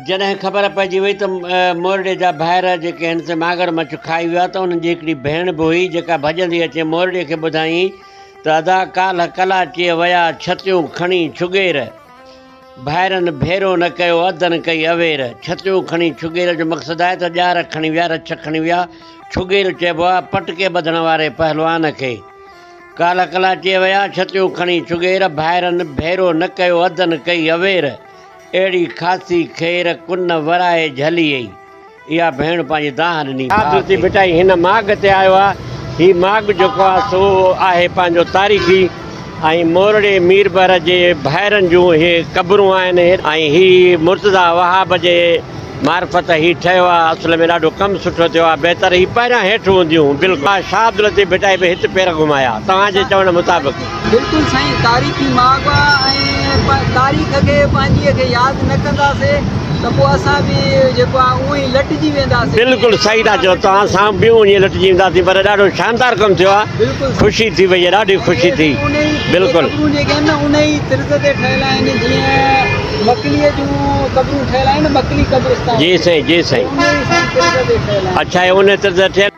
जॾहिं ख़बर पइजी वई त मोरड़े जा भाइर जेके आहिनि से मागरमच्छ खाई विया त उन्हनि जी हिकिड़ी भेण बि हुई जेका भॼंदी अचे मोरड़े खे ॿुधाईं त अदा काल्ह कलाचीअ विया छतियूं खणी छुगेर भाइरनि भेरो न कयो अधनि कई अवेर। छतियूं खणी छुगेर जो मक़सदु आहे त ॼार खणी विया रछ खणी विया। छुगेर चइबो आहे पटके ॿधण वारे पहलवान खे। काल्ह कलाचीअ विया छतियूं खणी छुगेर भाइरनि भेरो न कयो अधनि कई अवेर। अहिड़ी ख़ासी खेर कुन वराए झली आई। इहा भेण पंहिंजी दाह ॾिनी आदती बिटाई हिन माघ ते आयो आहे। हीउ माघ जेको आहे सो आहे पंहिंजो तारीख़ी ऐं मोरड़े मीरबर जे भाइरनि जूं इहे क़बरूं आहिनि ऐं हीउ मुर्तज़ा वहाब जे मार्फत हीउ ठहियो आहे। असुल में ॾाढो कमु सुठो थियो आहे। बहितर हीउ पहिरियां हेठि हूंदियूं बिल्कुलु शाह लतीफ़ भिटाई बि हिते पेर घुमाया तव्हांजे चवण मुताबिक़। बिल्कुलु साईं तारीख़ी माघ आहे ऐं तारीख़ खे पंहिंजीअ खे यादि न कंदासीं त पोइ असां बि जेको आहे उहो ई लटिजी वेंदासीं। बिल्कुलु सही था चओ तव्हां सां ॿियूं ईअं लटिजी वेंदासीं पर ॾाढो शानदार कमु थियो आहे। ख़ुशी थी वई आहे ॾाढी ख़ुशी थी। बिल्कुलु जेके आहिनि न उन ई तिर्ज़ ते ठहियल आहिनि जीअं मकलीअ जूं क़बरूं ठहियल आहिनि मकली क़ब्रिस्तान। जी साईं जी साईं। उन ई तिर्ज़ ते ठहियल आहिनि। अच्छा उन तिर्ज़ ते